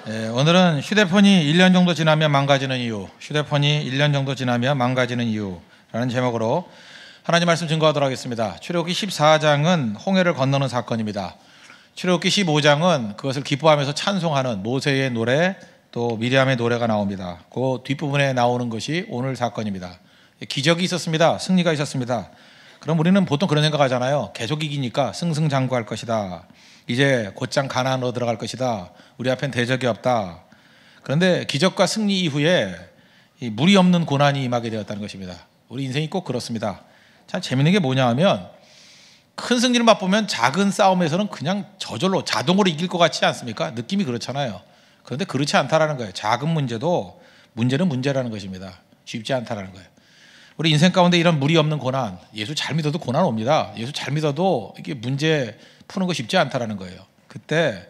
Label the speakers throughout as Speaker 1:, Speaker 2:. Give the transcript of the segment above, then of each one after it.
Speaker 1: 오늘은 휴대폰이 1년 정도 지나면 망가지는 이유, 휴대폰이 1년 정도 지나면 망가지는 이유라는 제목으로 하나님 말씀 증거하도록 하겠습니다. 출애굽기 14장은 홍해를 건너는 사건입니다. 출애굽기 15장은 그것을 기뻐하면서 찬송하는 모세의 노래, 또 미리암의 노래가 나옵니다. 그 뒷부분에 나오는 것이 오늘 사건입니다. 기적이 있었습니다. 승리가 있었습니다. 그럼 우리는 보통 그런 생각하잖아요. 계속 이기니까 승승장구할 것이다. 이제 곧장 가나안으로 들어갈 것이다. 우리 앞엔 대적이 없다. 그런데 기적과 승리 이후에 이 무리 없는 고난이 임하게 되었다는 것입니다. 우리 인생이 꼭 그렇습니다. 참 재밌는 게 뭐냐 하면 큰 승리를 맛보면 작은 싸움에서는 그냥 저절로 자동으로 이길 것 같지 않습니까? 느낌이 그렇잖아요. 그런데 그렇지 않다라는 거예요. 작은 문제도 문제는 문제라는 것입니다. 쉽지 않다라는 거예요. 우리 인생 가운데 이런 무리 없는 고난, 예수 잘 믿어도 고난 옵니다. 예수 잘 믿어도 이게 문제 푸는 거 쉽지 않다라는 거예요. 그때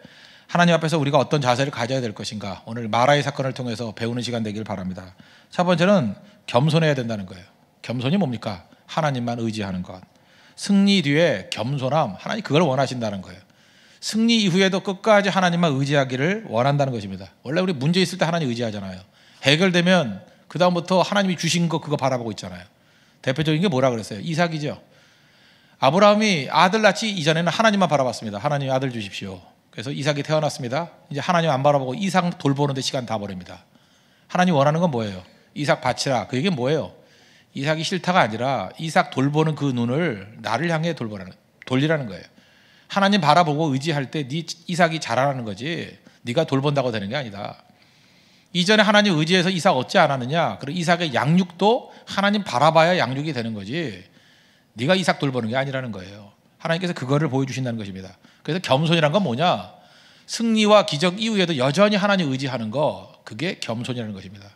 Speaker 1: 하나님 앞에서 우리가 어떤 자세를 가져야 될 것인가, 오늘 마라의 사건을 통해서 배우는 시간 되길 바랍니다. 첫 번째는 겸손해야 된다는 거예요. 겸손이 뭡니까? 하나님만 의지하는 것. 승리 뒤에 겸손함, 하나님 그걸 원하신다는 거예요. 승리 이후에도 끝까지 하나님만 의지하기를 원한다는 것입니다. 원래 우리 문제 있을 때 하나님 의지하잖아요. 해결되면 그 다음부터 하나님이 주신 거 그거 바라보고 있잖아요. 대표적인 게 뭐라 그랬어요? 이삭이죠. 아브라함이 아들 낳기 이전에는 하나님만 바라봤습니다. 하나님 아들 주십시오. 그래서 이삭이 태어났습니다. 이제 하나님 안 바라보고 이삭 돌보는데 시간 다 버립니다. 하나님 원하는 건 뭐예요? 이삭 바치라. 그 얘기는 뭐예요? 이삭이 싫다가 아니라 이삭 돌보는 그 눈을 나를 향해 돌리라는 거예요. 하나님 바라보고 의지할 때 네 이삭이 자라나는 거지 네가 돌본다고 되는 게 아니다. 이전에 하나님 의지해서 이삭 얻지 않았느냐? 그리고 이삭의 양육도 하나님 바라봐야 양육이 되는 거지 네가 이삭 돌보는 게 아니라는 거예요. 하나님께서 그거를 보여주신다는 것입니다. 그래서 겸손이란 건 뭐냐? 승리와 기적 이후에도 여전히 하나님 의지하는 거, 그게 겸손이라는 것입니다.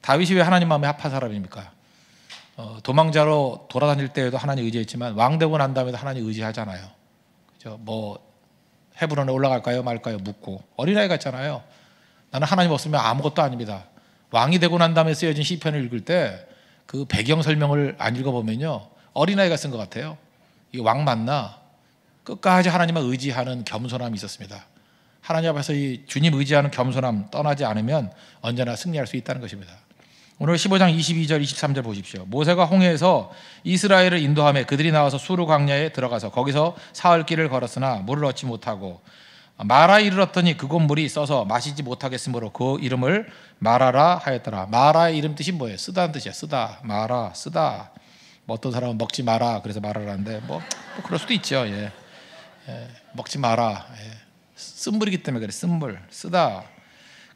Speaker 1: 다윗이 왜 하나님 마음에 합한 사람입니까? 도망자로 돌아다닐 때에도 하나님 의지했지만 왕 되고 난 다음에도 하나님 의지하잖아요. 그죠? 뭐 헤브론에 올라갈까요 말까요 묻고 어린아이 같잖아요. 나는 하나님 없으면 아무것도 아닙니다. 왕이 되고 난 다음에 쓰여진 시편을 읽을 때 그 배경 설명을 안 읽어보면요, 어린아이가 쓴 것 같아요. 이게 왕 맞나? 끝까지 하나님을 의지하는 겸손함이 있었습니다. 하나님 앞에서 이 주님 의지하는 겸손함 떠나지 않으면 언제나 승리할 수 있다는 것입니다. 오늘 15장 22절 23절 보십시오. 모세가 홍해에서 이스라엘을 인도하며 그들이 나와서 수르 광야에 들어가서 거기서 사흘 길을 걸었으나 물을 얻지 못하고 마라에 이르렀더니 그곳 물이 써서 마시지 못하겠으므로 그 이름을 마라라 하였더라. 마라의 이름 뜻이 뭐예요? 쓰다는 뜻이야. 쓰다, 마라, 쓰다. 뭐 어떤 사람은 먹지 마라 그래서 마라라는데 뭐 그럴 수도 있죠. 예. 먹지 마라. 예. 쓴물이기 때문에 그래. 쓴물, 쓰다.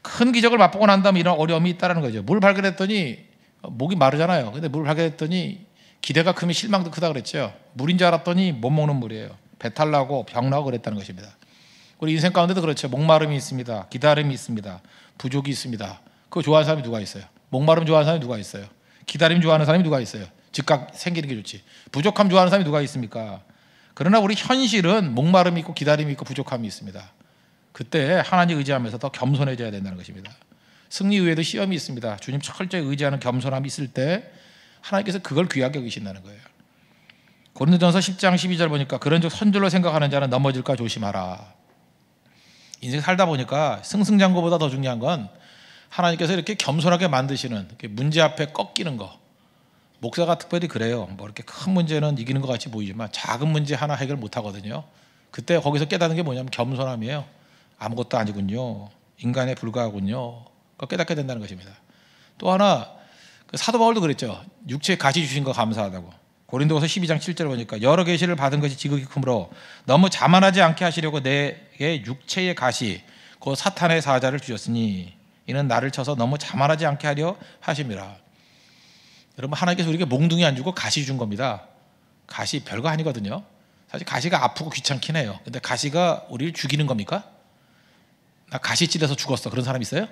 Speaker 1: 큰 기적을 맛보고 난 다음에 이런 어려움이 있다는 거죠. 물 발견했더니 목이 마르잖아요. 근데 물 발견했더니 기대가 크면 실망도 크다 그랬죠. 물인 줄 알았더니 못 먹는 물이에요. 배탈 나고 병 나고 그랬다는 것입니다. 우리 인생 가운데도 그렇죠. 목마름이 있습니다. 기다림이 있습니다. 부족이 있습니다. 그거 좋아하는 사람이 누가 있어요? 목마름 좋아하는 사람이 누가 있어요? 기다림 좋아하는 사람이 누가 있어요? 즉각 생기는 게 좋지. 부족함 좋아하는 사람이 누가 있습니까? 그러나 우리 현실은 목마름이 있고 기다림이 있고 부족함이 있습니다. 그때 하나님 의지하면서 더 겸손해져야 된다는 것입니다. 승리 이후에도 시험이 있습니다. 주님 철저히 의지하는 겸손함이 있을 때 하나님께서 그걸 귀하게 여기신다는 거예요. 고린도전서 10장 12절 보니까 그런즉 선줄로 생각하는 자는 넘어질까 조심하라. 인생 살다 보니까 승승장구보다 더 중요한 건 하나님께서 이렇게 겸손하게 만드시는, 이렇게 문제 앞에 꺾이는 거. 목사가 특별히 그래요. 뭐 이렇게 큰 문제는 이기는 것 같이 보이지만 작은 문제 하나 해결 못 하거든요. 그때 거기서 깨닫는 게 뭐냐면 겸손함이에요. 아무것도 아니군요. 인간에 불과하군요. 그거 깨닫게 된다는 것입니다. 또 하나, 사도 바울도 그랬죠. 육체에 가시 주신 거 감사하다고. 고린도서 12장 7절 보니까 여러 계시를 받은 것이 지극히 크므로 너무 자만하지 않게 하시려고 내게 육체의 가시, 그 사탄의 사자를 주셨으니 이는 나를 쳐서 너무 자만하지 않게 하려 하심이라. 여러분, 하나님께서 우리에게 몽둥이 안 주고 가시 준 겁니다. 가시 별거 아니거든요. 사실 가시가 아프고 귀찮긴 해요. 근데 가시가 우리를 죽이는 겁니까? 나 가시 찔려서 죽었어. 그런 사람 있어요?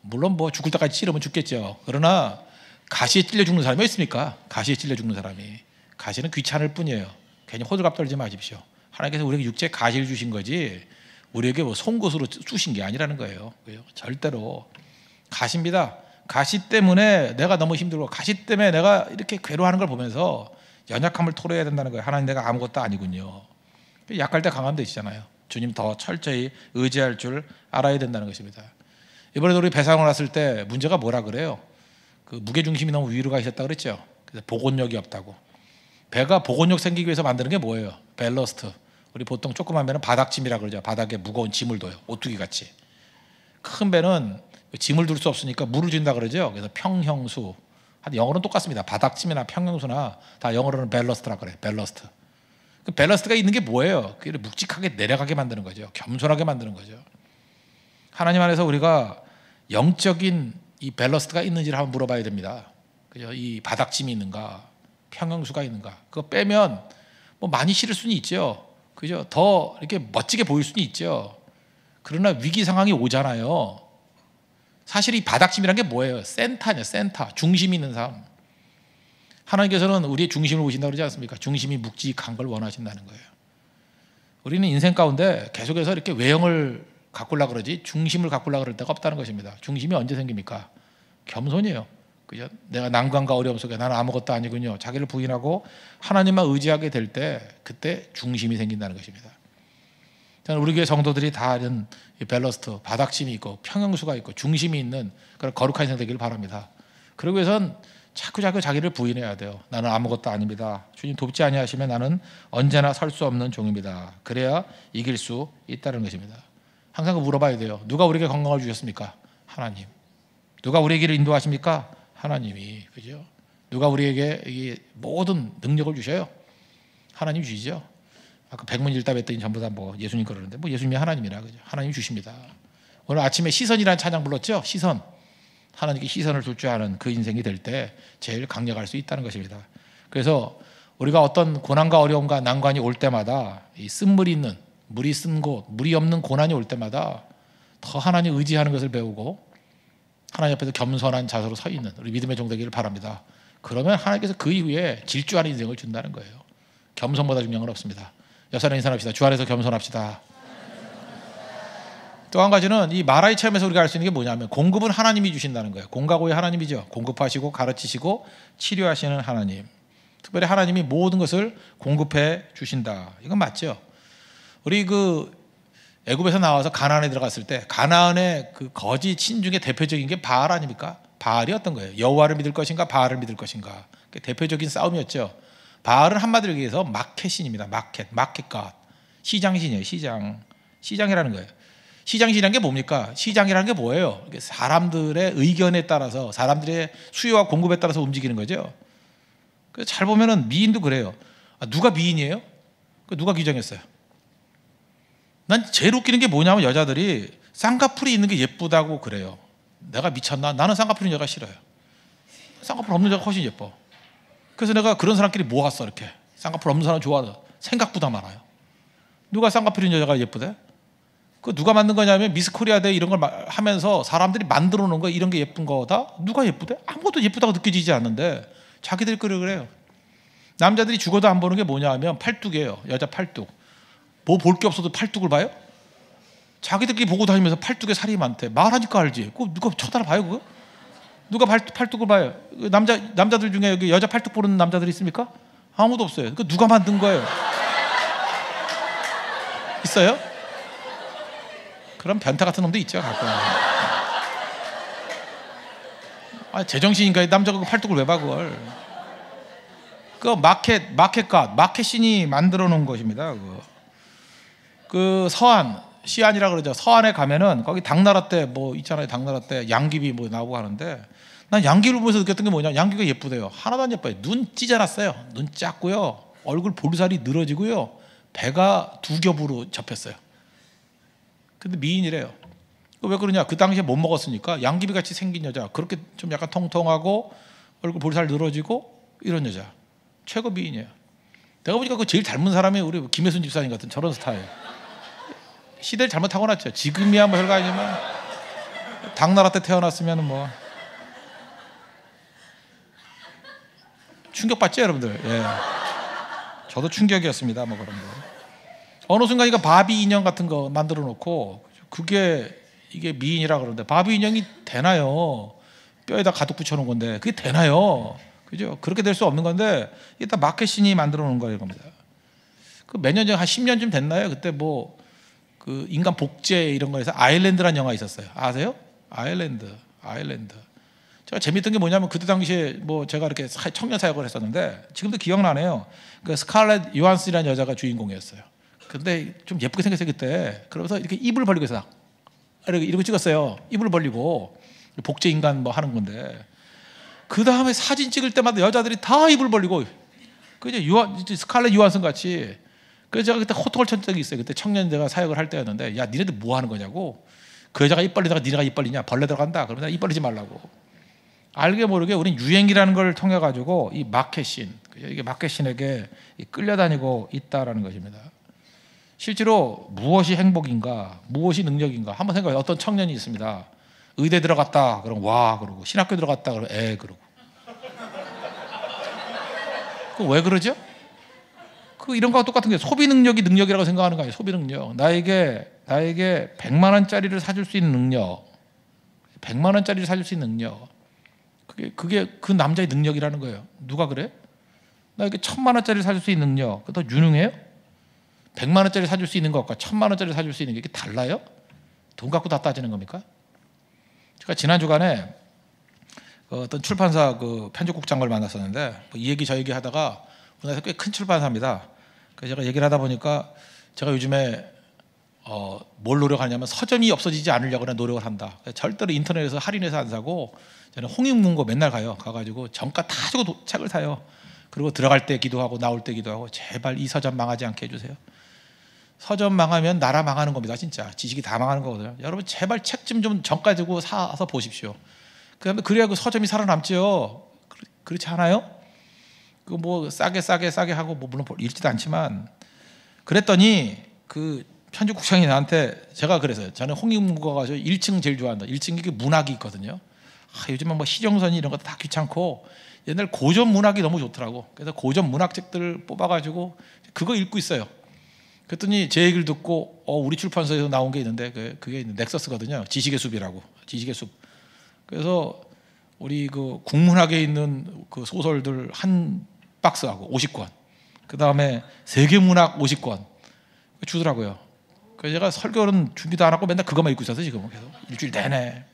Speaker 1: 물론 뭐 죽을 때까지 찌르면 죽겠죠. 그러나 가시에 찔려 죽는 사람이 있습니까? 가시에 찔려 죽는 사람이. 가시는 귀찮을 뿐이에요. 괜히 호들갑 떨지 마십시오. 하나님께서 우리에게 육체에 가시를 주신 거지 우리에게 뭐 송곳으로 쑤신 게 아니라는 거예요. 절대로 가시입니다. 가시 때문에 내가 너무 힘들고 가시 때문에 내가 이렇게 괴로워하는 걸 보면서 연약함을 토로해야 된다는 거예요. 하나님 내가 아무것도 아니군요. 약할 때 강하면 되시잖아요. 주님 더 철저히 의지할 줄 알아야 된다는 것입니다. 이번에도 우리 배상을 왔을 때 문제가 뭐라 그래요? 그 무게중심이 너무 위로 가 있었다 그랬죠. 그래서 복원력이 없다고. 배가 복원력 생기기 위해서 만드는 게 뭐예요? 밸러스트. 우리 보통 조그만 배는 바닥짐이라 그러죠. 바닥에 무거운 짐을 둬요. 오뚜기 같이. 큰 배는 짐을 둘 수 없으니까 물을 준다 그러죠. 그래서 평형수. 영어로는 똑같습니다. 바닥짐이나 평형수나 다 영어로는 밸러스트라 그래요. 밸러스트. 그 밸러스트가 있는 게 뭐예요? 그게 묵직하게 내려가게 만드는 거죠. 겸손하게 만드는 거죠. 하나님 안에서 우리가 영적인 이 밸러스트가 있는지를 한번 물어봐야 됩니다. 그죠? 이 바닥짐이 있는가, 평형수가 있는가. 그거 빼면 뭐 많이 실을 수는 있죠. 그죠? 더 이렇게 멋지게 보일 수는 있죠. 그러나 위기 상황이 오잖아요. 사실 이 바닥짐이란 게 뭐예요? 센터냐, 센터. 중심이 있는 삶. 하나님께서는 우리의 중심을 보신다고 그러지 않습니까? 중심이 묵직한 걸 원하신다는 거예요. 우리는 인생 가운데 계속해서 이렇게 외형을 가꾸려고 그러지 중심을 가꾸려고 그럴 때가 없다는 것입니다. 중심이 언제 생깁니까? 겸손이에요. 그죠? 내가 난관과 어려움 속에 나는 아무것도 아니군요. 자기를 부인하고 하나님만 의지하게 될 때 그때 중심이 생긴다는 것입니다. 저는 우리 교회 성도들이 다 이런 밸러스트, 바닥심이 있고 평형수가 있고 중심이 있는 그런 거룩한 인생 되기를 바랍니다. 그러기 위해선 자꾸 자기를 부인해야 돼요. 나는 아무것도 아닙니다. 주님 돕지 아니하시면 나는 언제나 설 수 없는 종입니다. 그래야 이길 수 있다는 것입니다. 항상 물어봐야 돼요. 누가 우리에게 건강을 주셨습니까? 하나님. 누가 우리에게 인도하십니까? 하나님이. 그죠? 누가 우리에게 이 모든 능력을 주셔요? 하나님 주시죠. 아까 백문일답 했더니 전부 다 뭐 예수님 그러는데 뭐 예수님이 하나님이라 그죠? 하나님 주십니다. 오늘 아침에 시선이라는 찬양 불렀죠? 시선. 하나님께 시선을 둘 줄 아는 그 인생이 될 때 제일 강력할 수 있다는 것입니다. 그래서 우리가 어떤 고난과 어려움과 난관이 올 때마다 이 쓴물이 있는 물이 쓴 곳, 물이 없는 고난이 올 때마다 더 하나님 의지하는 것을 배우고 하나님 옆에서 겸손한 자세로 서 있는 우리 믿음의 종 되기를 바랍니다. 그러면 하나님께서 그 이후에 질주하는 인생을 준다는 거예요. 겸손보다 중요한 건 없습니다. 여사랑 인사합시다. 주 안에서 겸손합시다. 또 한 가지는 이 마라의 체험에서 우리가 알 수 있는 게 뭐냐면 공급은 하나님이 주신다는 거예요. 공과 고의 하나님이죠. 공급하시고 가르치시고 치료하시는 하나님. 특별히 하나님이 모든 것을 공급해 주신다. 이건 맞죠. 우리 그 애굽에서 나와서 가나안에 들어갔을 때 가나안의 그 거짓 신 중에 대표적인 게 바알 아닙니까? 바알이 어떤 거예요? 여호와를 믿을 것인가 바알을 믿을 것인가? 대표적인 싸움이었죠. 바알은 한마디로 얘기해서 마켓신입니다. 마켓갓. 시장신이에요. 시장이라는 거예요. 시장신이라는 게 뭡니까? 시장이라는 게 뭐예요? 사람들의 의견에 따라서 사람들의 수요와 공급에 따라서 움직이는 거죠. 잘 보면은 미인도 그래요. 누가 미인이에요? 누가 규정했어요? 난 제일 웃기는 게 뭐냐면 여자들이 쌍꺼풀이 있는 게 예쁘다고 그래요. 내가 미쳤나? 나는 쌍꺼풀 있는 여자가 싫어요. 쌍꺼풀 없는 여자가 훨씬 예뻐. 그래서 내가 그런 사람끼리 모았어. 이렇게 쌍꺼풀 없는 사람 좋아하는 생각보다 많아요. 누가 쌍꺼풀 있는 여자가 예쁘대? 그 누가 만든 거냐면 미스 코리아 대 이런 걸 하면서 사람들이 만들어 놓은 거 이런 게 예쁜 거다? 누가 예쁘대? 아무것도 예쁘다고 느껴지지 않는데 자기들이 그래요. 남자들이 죽어도 안 보는 게 뭐냐 하면 팔뚝이에요. 여자 팔뚝. 뭐 볼 게 없어도 팔뚝을 봐요? 자기들끼리 보고 다니면서 팔뚝에 살이 많대. 말하니까 알지. 그거 누가 쳐다봐요 그거? 누가 팔뚝을 봐요? 남자들 중에 여기 여자 팔뚝 보는 남자들 있습니까? 아무도 없어요. 그 누가 만든 거예요? 있어요? 그럼 변태 같은 놈도 있죠 가끔. 제정신인가? 남자가 그 팔뚝을 왜 봐 그걸? 그 마켓신이 만들어 놓은 것입니다. 그 서안 시안이라 그러죠. 서안에 가면은 거기 당나라 때 뭐 있잖아요. 당나라 때 양귀비 뭐 나오고 하는데 난 양귀비를 보면서 느꼈던 게 뭐냐? 양귀비가 예쁘대요. 하나도 안 예뻐요. 눈 찢어놨어요. 눈 작고요. 얼굴 볼살이 늘어지고요. 배가 두 겹으로 접혔어요. 근데 미인이래요. 왜 그러냐? 그 당시에 못 먹었으니까 양귀비 같이 생긴 여자, 그렇게 좀 약간 통통하고 얼굴 볼살 늘어지고 이런 여자 최고 미인이에요. 내가 보니까 그 제일 닮은 사람이 우리 김혜순 집사님 같은 저런 스타일. 시대를 잘못 타고났죠. 지금이야 뭐 별거 아니지만 당나라 때 태어났으면 뭐 충격받죠 여러분들. 예. 저도 충격이었습니다. 뭐 그런 거. 어느 순간 바비 인형 같은 거 만들어 놓고 이게 미인이라 그러는데 바비 인형이 되나요? 뼈에다 가득 붙여놓은 건데 그게 되나요? 그죠? 그렇게 될 수 없는 건데 이게 다 마켓신이 만들어 놓은 거예요, 겁니다. 그 몇 년 전 한 10년쯤 됐나요? 그때 뭐 그 인간 복제 이런 거에서 아일랜드라는 영화 있었어요. 아세요? 아일랜드. 제가 재밌던 게 뭐냐면 그때 당시에 뭐 제가 이렇게 청년 사역을 했었는데 지금도 기억나네요. 그 스칼렛 요한슨이라는 여자가 주인공이었어요. 근데 좀 예쁘게 생겼어요 그때. 그러면서 이렇게 입을 벌리고 있어. 이러고 찍었어요. 입을 벌리고 복제 인간 뭐 하는 건데. 그 다음에 사진 찍을 때마다 여자들이 다 입을 벌리고 그 이제 스칼렛 요한슨 같이. 그래서 제가 그때 호통을 친 적이 있어요. 그때 청년대가 사역을 할 때였는데 야 니네들 뭐 하는 거냐고. 그 여자가 입 벌리다가 니네가 입 벌리냐 벌레 들어간다. 그러면 입 벌리지 말라고. 알게 모르게 우린 유행이라는 걸 통해 가지고 이 마켓신 이게 마켓신에게 끌려다니고 있다라는 것입니다. 실제로 무엇이 행복인가 무엇이 능력인가 한번 생각해요. 어떤 청년이 있습니다. 의대 들어갔다 그럼 와 그러고 신학교 들어갔다 그럼 그러고 그 왜 그러죠? 그 이런 거와 똑같은 게 소비 능력이 능력이라고 생각하는 거 아니에요. 소비 능력. 나에게 100만 원짜리를 사줄 수 있는 능력. 100만 원짜리를 사줄 수 있는 능력. 그게 그 남자의 능력이라는 거예요. 누가 그래? 나에게 1000만 원짜리를 사줄 수 있는 능력. 그거 더 유능해요? 100만 원짜리 사줄 수 있는 것과 1000만 원짜리 사줄 수 있는 게 이게 달라요? 돈 갖고 다 따지는 겁니까? 제가 지난 주간에 어떤 출판사 그 편집국장을 만났었는데 이 얘기 저 얘기 하다가 우리나라에서 꽤 큰 출판사입니다. 그래서 제가 얘기를 하다 보니까 제가 요즘에 뭘 노력하냐면 서점이 없어지지 않으려고 노력을 한다. 절대로 인터넷에서 할인해서 안 사고 저는 홍익문고 맨날 가가지고 정가 다 주고 책을 사요. 그리고 들어갈 때 기도하고 나올 때 기도하고 제발 이 서점 망하지 않게 해주세요. 서점 망하면 나라 망하는 겁니다. 진짜 지식이 다 망하는 거거든요. 여러분 제발 책 좀 정가 주고 사서 보십시오. 그래야 그 서점이 살아남지요. 그렇지 않아요? 그 뭐 싸게 하고 뭐 물론 읽지도 않지만 그랬더니 그 편집국장이 나한테 제가 그래서요. 저는 홍익문고가 가지고 1층 제일 좋아한다. 1층에 문학이 있거든요. 요즘은 뭐 시정선이 이런 것도 다 귀찮고 옛날 고전 문학이 너무 좋더라고. 그래서 고전 문학책들을 뽑아가지고 그거 읽고 있어요. 그랬더니 제 얘기를 듣고 우리 출판사에서 나온 게 있는데 그게 넥서스거든요. 지식의 숲이라고. 지식의 숲. 그래서 우리 그 국문학에 있는 그 소설들 한 박스하고 50권. 그 다음에 세계문학 50권 주더라고요. 그래서 제가 설교는 준비도 안 하고 맨날 그것만 읽고 있어서 지금 계속 일주일 내내.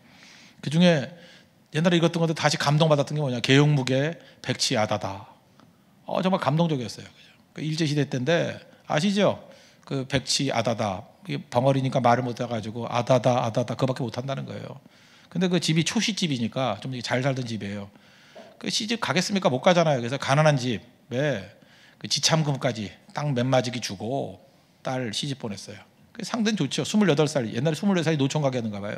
Speaker 1: 그 중에 옛날에 읽었던 건데 다시 감동받았던 게 뭐냐. 개용묵의 백치 아다다. 정말 감동적이었어요. 그 일제시대 때인데 아시죠? 그 백치 아다다. 벙어리니까 말을 못 해가지고 아다다 그거밖에 못 한다는 거예요. 근데 그 집이 초시집이니까 좀 잘 살던 집이에요. 그 시집 가겠습니까? 못 가잖아요. 그래서 가난한 집에 그 지참금까지 땅 몇 마지기 주고 딸 시집 보냈어요. 상대는 좋죠. 28살 옛날에 24살이 노총 가게였는가 봐요.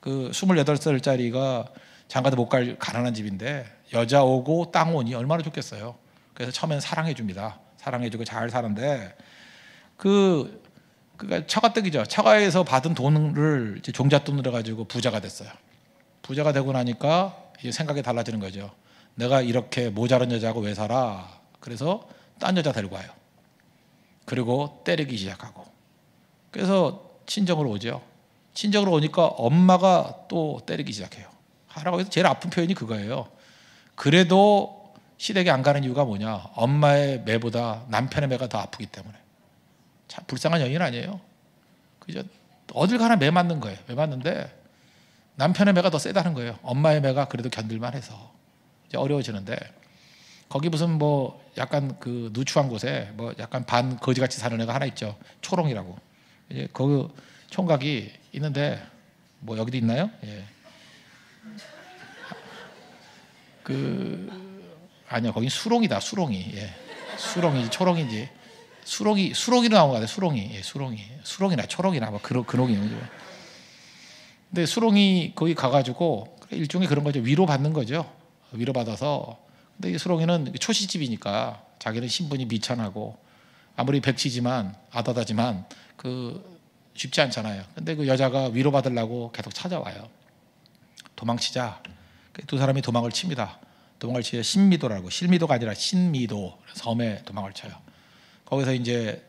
Speaker 1: 그 28살짜리가 장가도 못 갈 가난한 집인데 여자 오고 땅 오니 얼마나 좋겠어요. 그래서 처음엔 사랑해 줍니다. 사랑해 주고 잘 사는데 그러니까 처가댁이죠. 처가에서 받은 돈을 이제 종잣돈으로 가지고 부자가 됐어요. 부자가 되고 나니까 이제 생각이 달라지는 거죠. 내가 이렇게 모자란 여자하고 왜 살아? 그래서 딴 여자 데리고 와요. 그리고 때리기 시작하고. 그래서 친정으로 오죠. 친정으로 오니까 엄마가 또 때리기 시작해요. 할아버지도 제일 아픈 표현이 그거예요. 그래도 시댁에 안 가는 이유가 뭐냐? 엄마의 매보다 남편의 매가 더 아프기 때문에. 참 불쌍한 여인 아니에요. 그죠? 어딜 가나 매 맞는 거예요. 매 맞는데 남편의 매가 더 세다는 거예요. 엄마의 매가 그래도 견딜만 해서 이제 어려워지는데 거기 무슨 뭐 약간 그 누추한 곳에 뭐 약간 반 거지같이 사는 애가 하나 있죠. 초롱이라고. 이제 거기 총각이 있는데 뭐 여기도 있나요? 예. 아니요, 거긴 수롱이다. 수롱이. 예. 수롱이지 초롱이지. 수롱이로 나온 거 같아요. 수롱이. 예, 수롱이나 초롱이나 뭐 그롱이. 근데 수롱이 거기 가가지고 일종의 그런 거죠. 위로받는 거죠. 위로받아서. 근데 이 수롱이는 초시집이니까 자기는 신분이 미천하고 아무리 백치지만 아다다지만 쉽지 않잖아요. 근데 그 여자가 위로받으려고 계속 찾아와요. 도망치자. 두 사람이 도망을 칩니다. 도망을 치자 신미도라고. 실미도가 아니라 신미도 섬에 도망을 쳐요. 거기서 이제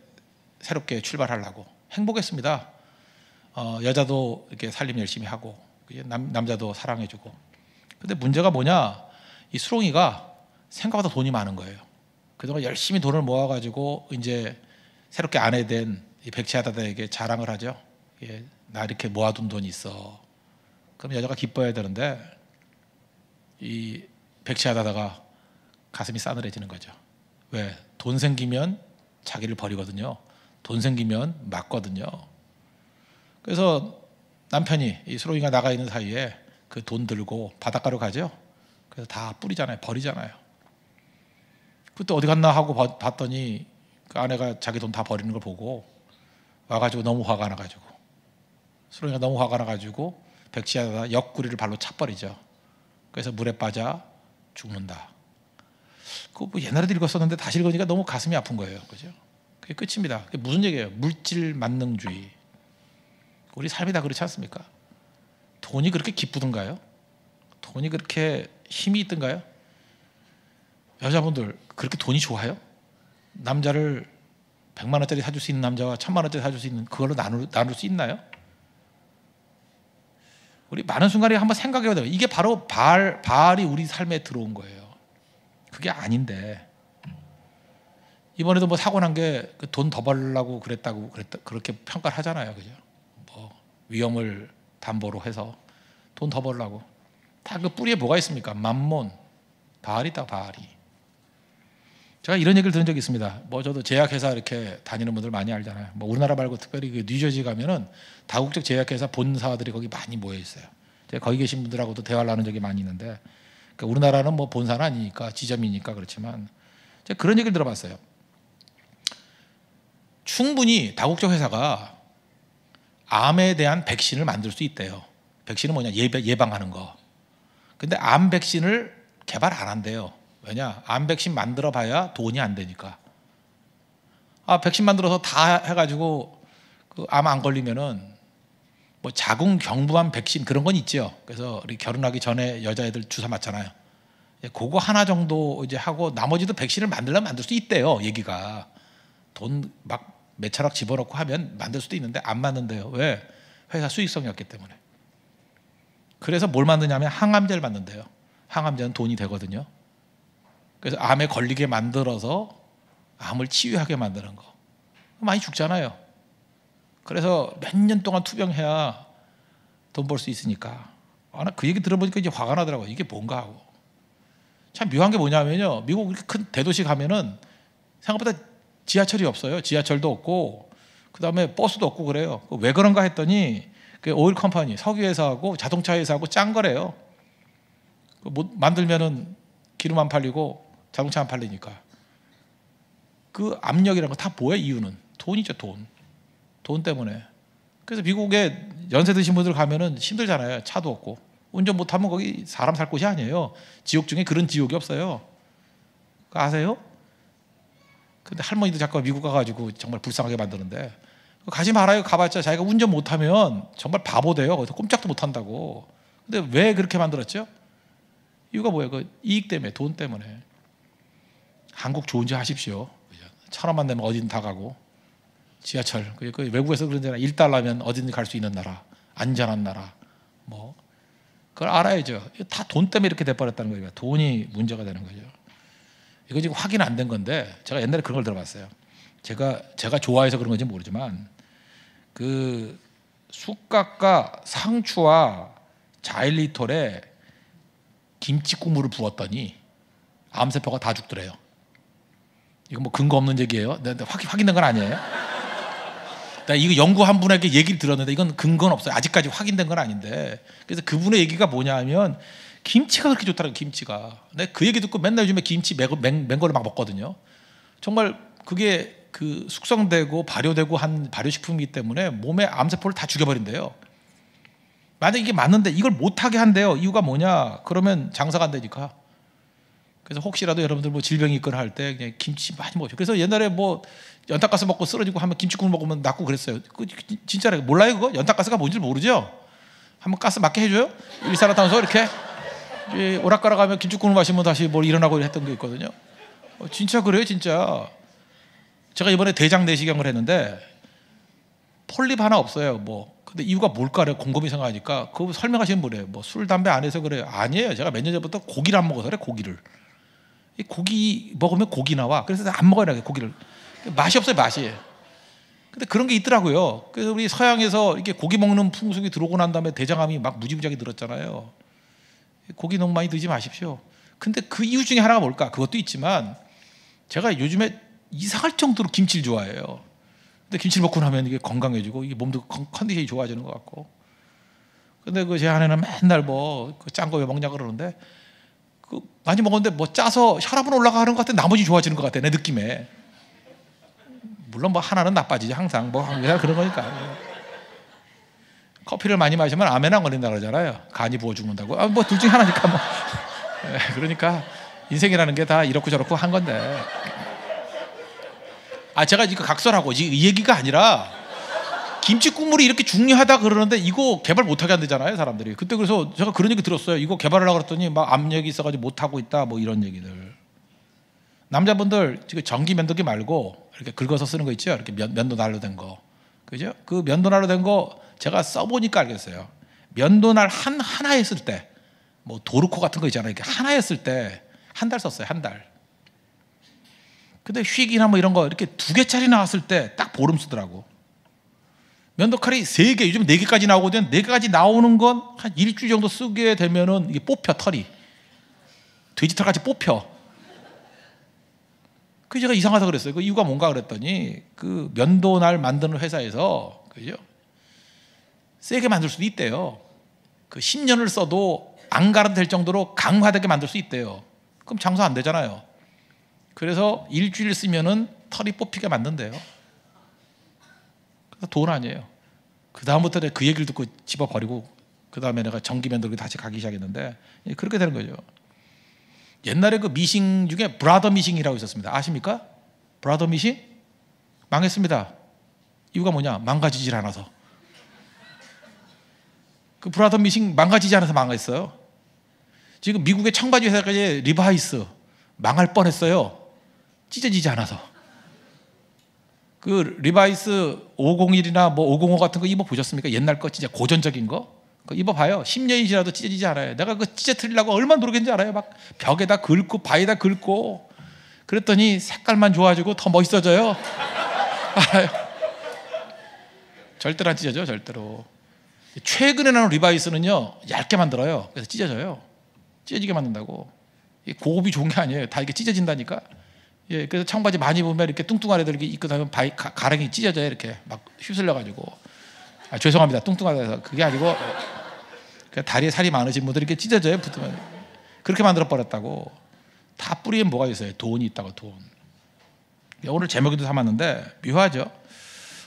Speaker 1: 새롭게 출발하려고 행복했습니다. 여자도 이렇게 살림 열심히 하고 남자도 사랑해주고. 근데 문제가 뭐냐? 이 수롱이가 생각보다 돈이 많은 거예요. 그동안 열심히 돈을 모아가지고 이제 새롭게 아내 된 이 백치하다다에게 자랑을 하죠. 나 이렇게 모아둔 돈이 있어. 그럼 여자가 기뻐해야 되는데 이 백치하다다가 가슴이 싸늘해지는 거죠. 왜? 돈 생기면 자기를 버리거든요. 돈 생기면 맞거든요. 그래서 남편이 이 수롱이가 나가 있는 사이에 그 돈 들고 바닷가로 가죠. 그래서 다 뿌리잖아요. 버리잖아요. 그때 어디 갔나 하고 봤더니 그 아내가 자기 돈 다 버리는 걸 보고 와가지고 너무 화가 나가지고 수롱이가 너무 화가 나가지고 백치하다가 옆구리를 발로 차버리죠. 그래서 물에 빠져 죽는다. 그거 뭐 옛날에도 읽었었는데 다시 읽으니까 너무 가슴이 아픈 거예요. 그죠? 그게 끝입니다. 그게 무슨 얘기예요? 물질 만능주의. 우리 삶이 다 그렇지 않습니까? 돈이 그렇게 기쁘던가요? 돈이 그렇게 힘이 있던가요? 여자분들 그렇게 돈이 좋아요? 남자를 100만 원짜리 사줄 수 있는 남자와 1000만 원짜리 사줄 수 있는 그걸로 나눌 수 있나요? 우리 많은 순간에 한번 생각해야 돼요. 이게 바로 바알이 우리 삶에 들어온 거예요. 그게 아닌데 이번에도 뭐 사고 난 게 돈 더 벌려고 그렇게 평가를 하잖아요. 그죠? 뭐 위험을 담보로 해서 돈 더 벌려고. 다 그 뿌리에 뭐가 있습니까? 만몬, 바알이다, 바알이. 제가 이런 얘기를 들은 적이 있습니다. 뭐 저도 제약회사 이렇게 다니는 분들 많이 알잖아요. 뭐 우리나라 말고 특별히 그 뉴저지 가면은 다국적 제약회사 본사들이 거기 많이 모여 있어요. 제가 거기 계신 분들하고도 대화를 나눈 적이 많이 있는데, 그러니까 우리나라는 뭐 본사는 아니니까 지점이니까 그렇지만 제가 그런 얘기를 들어봤어요. 충분히 다국적 회사가 암에 대한 백신을 만들 수 있대요. 백신은 뭐냐? 예방하는 거. 근데 암 백신을 개발 안 한대요. 왜냐? 암 백신 만들어 봐야 돈이 안 되니까. 백신 만들어서 다 해가지고 그 암 안 걸리면은 뭐 자궁 경부암 백신 그런 건 있죠. 그래서 우리 결혼하기 전에 여자애들 주사 맞잖아요. 그거 하나 정도 이제 하고 나머지도 백신을 만들려면 만들 수 있대요. 얘기가 돈 막 몇천억 집어넣고 하면 만들 수도 있는데 안 만든대요. 왜? 회사 수익성이 없기 때문에. 그래서 뭘 만드냐면 항암제를 만든대요. 항암제는 돈이 되거든요. 그래서 암에 걸리게 만들어서 암을 치유하게 만드는 거. 많이 죽잖아요. 그래서 몇 년 동안 투병해야 돈 벌 수 있으니까. 나 그 얘기 들어보니까 이제 화가 나더라고요. 이게 뭔가 하고. 참 묘한 게 뭐냐면요. 미국 이렇게 큰 대도시 가면은 생각보다 지하철이 없어요. 지하철도 없고 그 다음에 버스도 없고 그래요. 왜 그런가 했더니 그 오일 컴퍼니, 석유 회사하고 자동차 회사하고 짠 거래요. 만들면은 기름 안 팔리고 자동차 안 팔리니까. 그 압력이라는 거 다 뭐예요? 이유는 돈이죠. 돈 때문에. 그래서 미국에 연세 드신 분들 가면은 힘들잖아요. 차도 없고 운전 못하면 거기 사람 살 곳이 아니에요. 지옥 중에 그런 지옥이 없어요. 그거 아세요? 근데 할머니도 자꾸 미국 가가지고 정말 불쌍하게 만드는데 가지 말아요. 가봤자 자기가 운전 못하면 정말 바보 돼요. 거기서 꼼짝도 못한다고. 근데 왜 그렇게 만들었죠? 이유가 뭐예요? 그 이익 때문에, 돈 때문에. 한국 좋은 지 하십시오. 1,000원만 내면 어디든 다 가고. 지하철. 그 외국에서 그런 데나 1달러면 어디든 갈 수 있는 나라. 안전한 나라. 뭐 그걸 알아야죠. 다 돈 때문에 이렇게 돼버렸다는 거예요. 돈이 문제가 되는 거죠. 이거 지금 확인 안 된 건데 제가 옛날에 그런 걸 들어봤어요. 제가 좋아해서 그런 건지 모르지만 그 쑥갓과 상추와 자일리톨에 김치 국물을 부었더니 암세포가 다 죽더래요. 이거 뭐 근거 없는 얘기예요. 근데 확인된 건 아니에요. 나 이거 연구한 분에게 얘기를 들었는데 이건 근거는 없어요. 아직까지 확인된 건 아닌데. 그래서 그분의 얘기가 뭐냐면 김치가 그렇게 좋다는 김치가. 내가 그 얘기 듣고 맨날 요즘에 김치 맹거를 막 먹거든요. 정말 그게 그 숙성되고 발효되고 한 발효식품이기 때문에 몸의 암세포를 다 죽여버린대요. 만약 이게 맞는데 이걸 못하게 한대요. 이유가 뭐냐? 그러면 장사가 안 되니까. 그래서 혹시라도 여러분들 뭐 질병이 있거나 할 때 그냥 김치 많이 먹죠. 그래서 옛날에 뭐 연탄가스 먹고 쓰러지고 하면 김치국물 먹으면 낫고 그랬어요. 진짜로 몰라요 그거? 연탄가스가 뭔지 모르죠? 한번 가스 맞게 해줘요? 일산화탄소 이렇게 오락가락 하면 김치국물 마시면 다시 뭘 일어나고 했던 게 있거든요. 진짜 그래요 진짜. 제가 이번에 대장 내시경을 했는데 폴립 하나 없어요. 뭐 근데 이유가 뭘까요? 곰곰이 생각하니까 그거 설명하시는 분이에요. 뭐 술 담배 안 해서 그래요. 아니에요. 제가 몇 년 전부터 고기를 안 먹어서 그래. 고기를. 이 고기 먹으면 고기 나와. 그래서 안 먹어야 돼 고기를. 맛이 없어요 맛이. 근데 그런 게 있더라고요. 그래서 우리 서양에서 이렇게 고기 먹는 풍습이 들어오고 난 다음에 대장암이 막 무지무지하게 늘었잖아요. 고기 너무 많이 드지 마십시오. 근데 그 이유 중에 하나가 뭘까? 그것도 있지만 제가 요즘에 이상할 정도로 김치를 좋아해요. 근데 김치를 먹고 나면 이게 건강해지고 이게 몸도 컨디션이 좋아지는 것 같고. 근데 그 제 아내는 맨날 뭐 짠 거 왜 먹냐 그러는데 그 많이 먹었는데 뭐 짜서 혈압은 올라가는 것 같아. 나머지 좋아지는 것 같아 내 느낌에. 물론 뭐 하나는 나빠지지 항상 뭐 항상 그런 거니까. 커피를 많이 마시면 암에는 안 걸린다 그러잖아요. 간이 부어 죽는다고. 아, 뭐 둘 중에 하나니까 뭐. 그러니까 인생이라는 게 다 이렇고 저렇고 한 건데. 아 제가 이거 각설하고 이 얘기가 아니라 김치 국물이 이렇게 중요하다 그러는데 이거 개발 못하게 한대잖아요 사람들이. 그때 그래서 제가 그런 얘기 들었어요. 이거 개발하려고 그랬더니 막 압력이 있어가지고 못하고 있다 뭐 이런 얘기들. 남자분들 지금 전기 면도기 말고 이렇게 긁어서 쓰는 거 있죠. 이렇게 면도 날로 된 거, 그죠? 그 면도 날로 된 거 제가 써보니까 알겠어요. 면도 날 하나 했을 때, 뭐 도르코 같은 거 있잖아요. 이렇게 하나 했을 때 한 달 썼어요. 한 달. 근데 휙이나 뭐 이런 거 이렇게 2개짜리 나왔을 때 딱 보름 쓰더라고. 면도칼이 3개, 요즘 4개까지 나오거든. 4개까지 나오는 건 한 일주일 정도 쓰게 되면은 이게 뽑혀 털이. 돼지털같이 뽑혀. 그 제가 이상하다 그랬어요. 그 이유가 뭔가 그랬더니 그 면도날 만드는 회사에서 그죠? 세게 만들 수도 있대요. 그 10년을 써도 안 가라될 정도로 강화되게 만들 수 있대요. 그럼 장사 안 되잖아요. 그래서 일주일 쓰면은 털이 뽑히게 만든대요. 그래서 돈 아니에요. 그 다음부터 그 얘기를 듣고 집어버리고 그 다음에 내가 전기 면도기 다시 가기 시작했는데 그렇게 되는 거죠. 옛날에 그 미싱 중에 브라더 미싱이라고 있었습니다. 아십니까? 브라더 미싱? 망했습니다. 이유가 뭐냐? 망가지질 않아서. 그 브라더 미싱 망가지지 않아서 망했어요. 지금 미국의 청바지 회사까지 리바이스 망할 뻔했어요. 찢어지지 않아서. 그 리바이스 501이나 뭐 505 같은 거 입어보셨습니까? 옛날 거 진짜 고전적인 거? 입어봐요. 10년이 지나도 찢어지지 않아요. 내가 그 찢어뜨리려고 얼마나 노력했는지 알아요? 막 벽에다 긁고 바위에다 긁고 그랬더니 색깔만 좋아지고 더 멋있어져요. 알아요? 절대로 안 찢어져요. 절대로. 최근에 나온 리바이스는요 얇게 만들어요. 그래서 찢어져요. 찢어지게 만든다고. 고급이 좋은 게 아니에요. 다 이게 찢어진다니까. 예, 그래서 청바지 많이 보면 이렇게 뚱뚱한 애들 입고 다니면 가랑이 찢어져요. 이렇게 막 휩쓸려가지고. 아, 죄송합니다. 뚱뚱하다 해서. 그게 아니고 다리에 살이 많으신 분들이 이렇게 찢어져요. 붙으면. 그렇게 만들어 버렸다고. 다 뿌리에 뭐가 있어요? 돈이 있다고. 돈. 오늘 제목에도 삼았는데 묘하죠.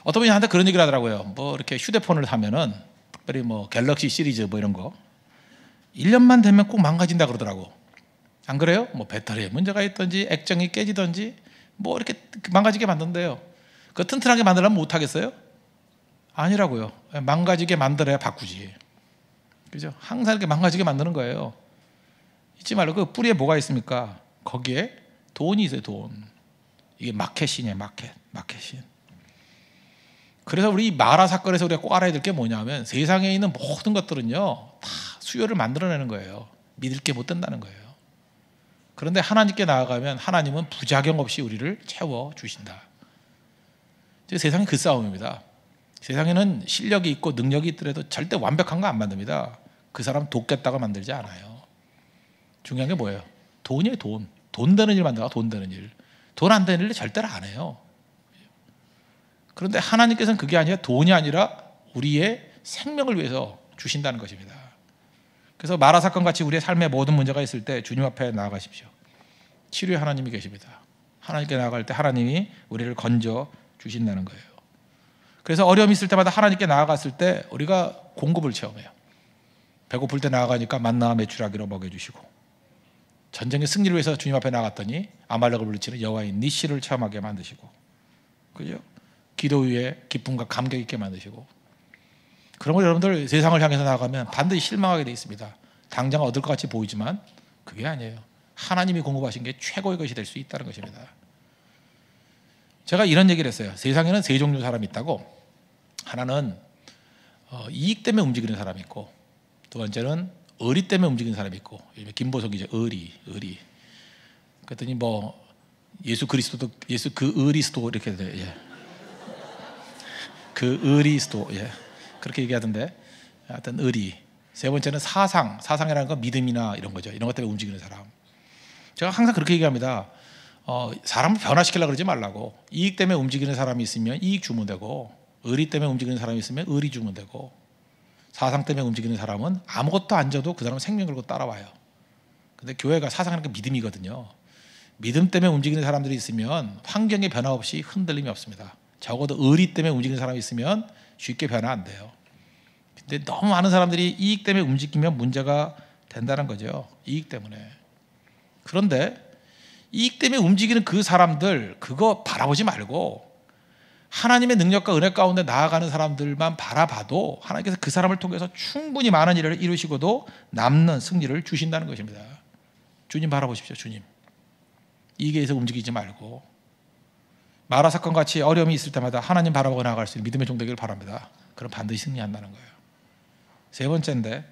Speaker 1: 어떤 분이 한테 그런 얘기를 하더라고요. 뭐 이렇게 휴대폰을 사면은 특별히 뭐 갤럭시 시리즈 뭐 이런 거 1년만 되면 꼭 망가진다 그러더라고. 안 그래요? 뭐 배터리에 문제가 있든지 액정이 깨지든지 뭐 이렇게 망가지게 만든대요. 그 튼튼하게 만들려면 못 하겠어요? 아니라고요. 망가지게 만들어야 바꾸지. 그죠? 항상 이렇게 망가지게 만드는 거예요. 잊지 말고 그 뿌리에 뭐가 있습니까? 거기에 돈이 있어요. 돈. 이게 마켓이냐 마켓신. 그래서 우리 마라 사건에서 우리가 꼭 알아야 될 게 뭐냐면 세상에 있는 모든 것들은요 다 수요를 만들어내는 거예요. 믿을 게 못 된다는 거예요. 그런데 하나님께 나아가면 하나님은 부작용 없이 우리를 채워주신다. 세상이 그 싸움입니다. 세상에는 실력이 있고 능력이 있더라도 절대 완벽한 거 안 만듭니다. 그 사람 돕겠다고 만들지 않아요. 중요한 게 뭐예요? 돈이에요. 돈. 돈 되는 일 만들어. 돈 되는 일. 돈 안 되는 일 절대로 안 해요. 그런데 하나님께서는 그게 아니라 돈이 아니라 우리의 생명을 위해서 주신다는 것입니다. 그래서 마라 사건 같이 우리의 삶에 모든 문제가 있을 때 주님 앞에 나아가십시오. 치료의 하나님이 계십니다. 하나님께 나아갈 때 하나님이 우리를 건져 주신다는 거예요. 그래서 어려움이 있을 때마다 하나님께 나아갔을 때 우리가 공급을 체험해요. 배고플 때 나아가니까 만나와 메추라기로 먹여주시고, 전쟁의 승리를 위해서 주님 앞에 나갔더니 아말렉을 물리치는 여호와의 니시를 체험하게 만드시고, 그죠? 기도 위에 기쁨과 감격 있게 만드시고. 그런 걸 여러분들 세상을 향해서 나아가면 반드시 실망하게 돼 있습니다. 당장 얻을 것 같이 보이지만 그게 아니에요. 하나님이 공급하신 게 최고의 것이 될 수 있다는 것입니다. 제가 이런 얘기를 했어요. 세상에는 세 종류 사람이 있다고. 하나는 이익 때문에 움직이는 사람이 있고, 두 번째는 의리 때문에 움직이는 사람이 있고, 김보석이죠. 의리. 그랬더니 뭐 예수 그리스도 이렇게 돼. 예. 그 의리스도, 예, 그렇게 얘기하던데, 하여튼 의리. 세 번째는 사상이라는 건 믿음이나 이런 거죠. 이런 것 때문에 움직이는 사람. 제가 항상 그렇게 얘기합니다. 사람을 변화시키려고 그러지 말라고. 이익 때문에 움직이는 사람이 있으면 이익 주면 되고, 의리 때문에 움직이는 사람이 있으면 의리 주면 되고, 사상 때문에 움직이는 사람은 아무것도 안 줘도 그 사람은 생명 걸고 따라와요. 근데 교회가 사상이라는 게 믿음이거든요. 믿음 때문에 움직이는 사람들이 있으면 환경의 변화 없이 흔들림이 없습니다. 적어도 의리 때문에 움직이는 사람이 있으면 쉽게 변화 안 돼요. 근데 너무 많은 사람들이 이익 때문에 움직이면 문제가 된다는 거죠. 이익 때문에. 그런데 이익 때문에 움직이는 그 사람들, 그거 바라보지 말고 하나님의 능력과 은혜 가운데 나아가는 사람들만 바라봐도 하나님께서 그 사람을 통해서 충분히 많은 일을 이루시고도 남는 승리를 주신다는 것입니다. 주님 바라보십시오. 주님. 이익에서 움직이지 말고 마라 사건 같이 어려움이 있을 때마다 하나님 바라보고 나아갈 수 있는 믿음의 종 되기를 바랍니다. 그럼 반드시 승리한다는 거예요. 세 번째인데,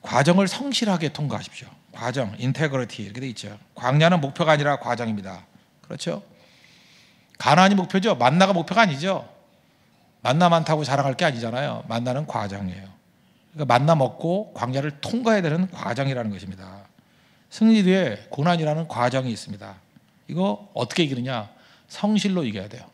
Speaker 1: 과정을 성실하게 통과하십시오. 과정, 인테그리티 이렇게 돼 있죠. 광야는 목표가 아니라 과정입니다. 그렇죠? 가나안이 목표죠. 만나가 목표가 아니죠. 만나 많다고 자랑할 게 아니잖아요. 만나는 과정이에요. 그러니까 만나 먹고 광야를 통과해야 되는 과정이라는 것입니다. 승리 뒤에 고난이라는 과정이 있습니다. 이거 어떻게 이기느냐? 성실로 이겨야 돼요.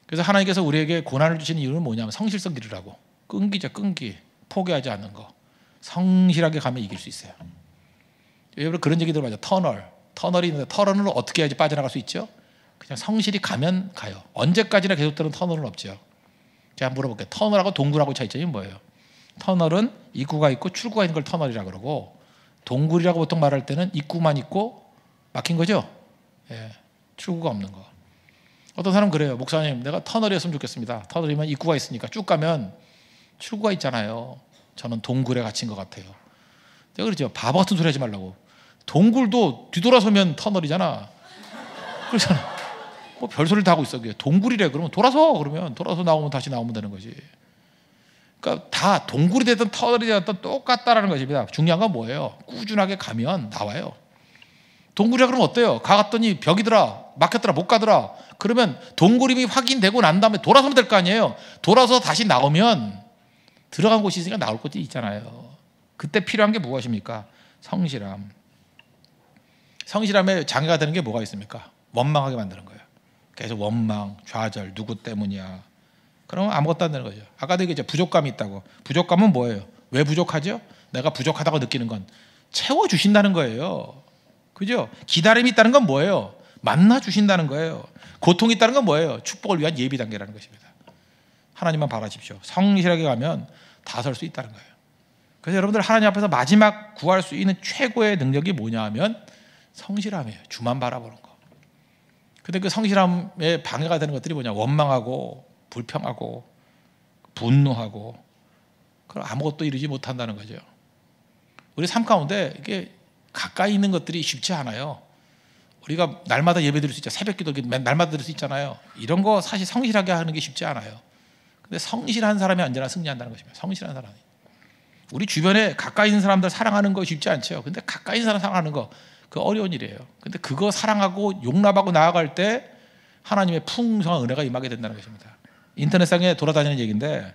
Speaker 1: 그래서 하나님께서 우리에게 고난을 주시는 이유는 뭐냐면 성실성 기르라고. 끈기죠. 끈기. 포기하지 않는 거. 성실하게 가면 이길 수 있어요. 여러분 그런 얘기 들어봐요. 터널이 있는데 터널을 어떻게 해야지 빠져나갈 수 있죠? 그냥 성실히 가면 가요. 언제까지나 계속되는 터널은 없죠. 제가 물어볼게요. 터널하고 동굴하고 차이점이 뭐예요? 터널은 입구가 있고 출구가 있는 걸 터널이라고 그러고, 동굴이라고 보통 말할 때는 입구만 있고 막힌 거죠. 예, 출구가 없는 거. 어떤 사람은 그래요. 목사님, 내가 터널이었으면 좋겠습니다. 터널이면 입구가 있으니까 쭉 가면 출구가 있잖아요. 저는 동굴에 갇힌 것 같아요. 내가 그러죠. 바보 같은 소리 하지 말라고. 동굴도 뒤돌아서면 터널이잖아. 그렇잖아. 뭐 별소리를 다 하고 있어. 동굴이래. 그러면 그러면 돌아서 나오면 다시 나오면 되는 거지. 그러니까 다 동굴이 되든 터널이 되든 똑같다라는 것입니다. 중요한 건 뭐예요? 꾸준하게 가면 나와요. 동굴이라 그러면 어때요? 가갔더니 벽이더라, 막혔더라, 못 가더라. 그러면 동굴임이 확인되고 난 다음에 돌아서면 될 거 아니에요. 돌아서 다시 나오면 들어간 곳이 있으니까 나올 곳이 있잖아요. 그때 필요한 게 무엇입니까? 성실함. 성실함에 장애가 되는 게 뭐가 있습니까? 원망하게 만드는 거예요. 계속 원망, 좌절, 누구 때문이야. 그러면 아무것도 안 되는 거죠. 아까도 얘기했죠. 부족감이 있다고. 부족감은 뭐예요? 왜 부족하죠? 내가 부족하다고 느끼는 건 채워주신다는 거예요. 그죠? 기다림이 있다는 건 뭐예요? 만나주신다는 거예요. 고통이 있다는 건 뭐예요? 축복을 위한 예비 단계라는 것입니다. 하나님만 바라십시오. 성실하게 가면 다 설 수 있다는 거예요. 그래서 여러분들 하나님 앞에서 마지막 구할 수 있는 최고의 능력이 뭐냐 하면 성실함이에요. 주만 바라보는 거. 근데 그 성실함에 방해가 되는 것들이 뭐냐? 원망하고 불평하고 분노하고, 그럼 아무것도 이루지 못한다는 거죠. 우리 삶 가운데 이게 가까이 있는 것들이 쉽지 않아요. 우리가 날마다 예배 드릴 수 있죠. 새벽 기도 날마다 드릴 수 있잖아요. 이런 거 사실 성실하게 하는 게 쉽지 않아요. 근데 성실한 사람이 언제나 승리한다는 것입니다. 성실한 사람이. 우리 주변에 가까이 있는 사람들 사랑하는 거 쉽지 않죠. 근데 가까이 있는 사람 사랑하는 거, 그 어려운 일이에요. 근데 그거 사랑하고 용납하고 나아갈 때 하나님의 풍성한 은혜가 임하게 된다는 것입니다. 인터넷상에 돌아다니는 얘기인데,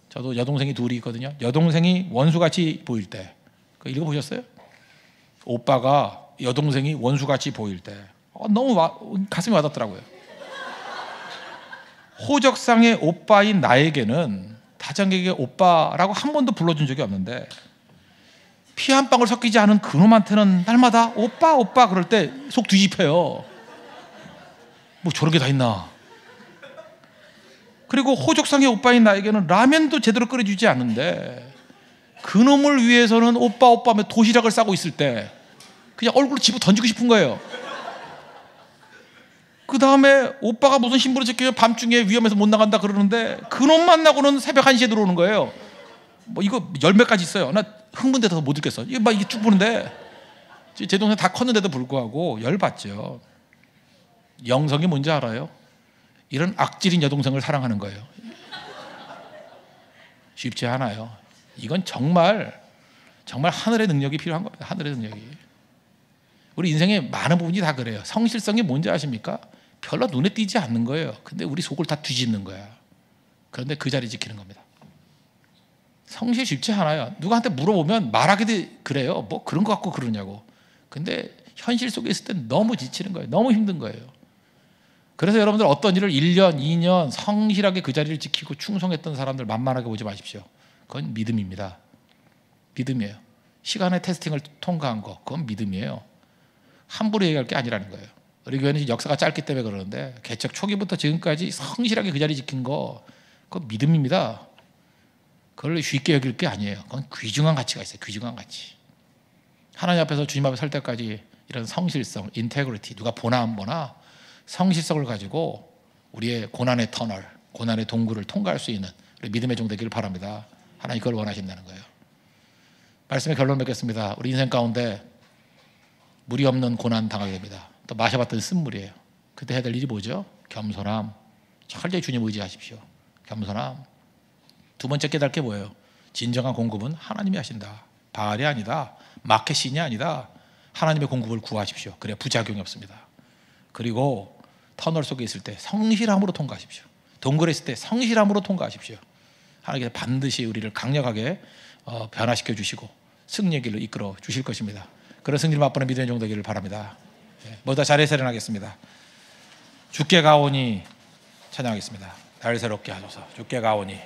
Speaker 1: 저도 여동생이 둘이 있거든요. 여동생이 원수같이 보일 때, 그거 읽어보셨어요? 오빠가 여동생이 원수같이 보일 때 너무 가슴이 와닿더라고요. 호적상의 오빠인 나에게는 다정하게 오빠라고 한 번도 불러준 적이 없는데, 피 한 방울 섞이지 않은 그놈한테는 날마다 오빠 오빠 그럴 때 속 뒤집혀요. 뭐 저런 게 다 있나. 그리고 호적상의 오빠인 나에게는 라면도 제대로 끓여주지 않는데, 그놈을 위해서는 오빠 하며 도시락을 싸고 있을 때 그냥 얼굴로 집어 던지고 싶은 거예요. 그 다음에 오빠가 무슨 신부를 지키면 밤중에 위험해서 못 나간다 그러는데, 그놈 만나고는 새벽 1시에 들어오는 거예요. 뭐 이거 열매까지 있어요. 나 흥분돼서 못 읽겠어. 이게 쭉 보는데, 제 동생 다 컸는데도 불구하고 열받죠. 영성이 뭔지 알아요? 이런 악질인 여동생을 사랑하는 거예요. 쉽지 않아요. 이건 정말 하늘의 능력이 필요한 겁니다. 하늘의 능력이. 우리 인생의 많은 부분이 다 그래요. 성실성이 뭔지 아십니까? 별로 눈에 띄지 않는 거예요. 근데 우리 속을 다 뒤집는 거야. 그런데 그 자리 지키는 겁니다. 성실 쉽지 않아요. 누구한테 물어보면 말하기도 그래요. 뭐 그런 거 갖고 그러냐고. 근데 현실 속에 있을 땐 너무 지치는 거예요. 너무 힘든 거예요. 그래서 여러분들 어떤 일을 1년, 2년 성실하게 그 자리를 지키고 충성했던 사람들 만만하게 보지 마십시오. 그건 믿음입니다. 믿음이에요. 시간의 테스팅을 통과한 거, 그건 믿음이에요. 함부로 얘기할 게 아니라는 거예요. 우리 교회는 역사가 짧기 때문에 그러는데 개척 초기부터 지금까지 성실하게 그 자리 지킨 거, 그건 믿음입니다. 그걸 쉽게 여길 게 아니에요. 그건 귀중한 가치가 있어요. 귀중한 가치. 하나님 앞에서 주님 앞에 설 때까지 이런 성실성, 인테그리티, 누가 보나 안 보나 성실성을 가지고 우리의 고난의 터널, 고난의 동굴을 통과할 수 있는 우리 믿음의 종 되기를 바랍니다. 하나님 그걸 원하신다는 거예요. 말씀의 결론 맺겠습니다. 우리 인생 가운데 물이 없는 고난 당하게 됩니다. 또 마셔봤던 쓴물이에요. 그때 해야 될 일이 뭐죠? 겸손함. 철저히 주님 의지하십시오. 겸손함. 두 번째 깨달을 게 뭐예요? 진정한 공급은 하나님이 하신다. 바알이 아니다. 마켓신이 아니다. 하나님의 공급을 구하십시오. 그래야 부작용이 없습니다. 그리고 터널 속에 있을 때 성실함으로 통과하십시오. 동굴에 있을 때 성실함으로 통과하십시오. 하나님께서 반드시 우리를 강력하게 변화시켜 주시고 승리의 길로 이끌어 주실 것입니다. 그런 승리를 맛보는 믿음의 종 되기를 바랍니다. 모두 다 자리에서 일어나겠습니다. 주께 가오니 찬양하겠습니다. 날 새롭게 하소서. 주께 가오니